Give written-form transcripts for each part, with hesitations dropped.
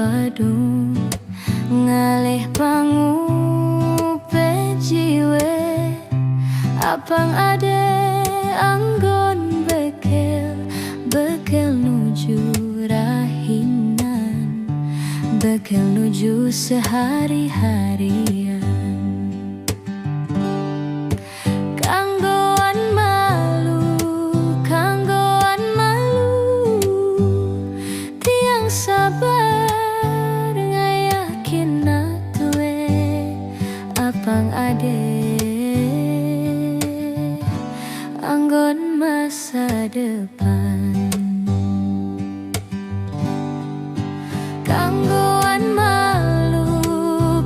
badung ngalih pangupe jiwe apang ade anggon bekel nuju rahinan, bekel nuju sehari-harian. Kanggoan malu tiang sabar ngayakin natue apang ade anggon masa depan.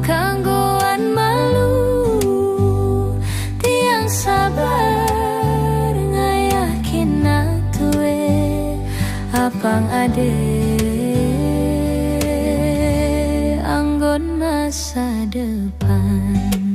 Kanggoan malu tiang sabar ngayakin natue apang ade anggon masa depan.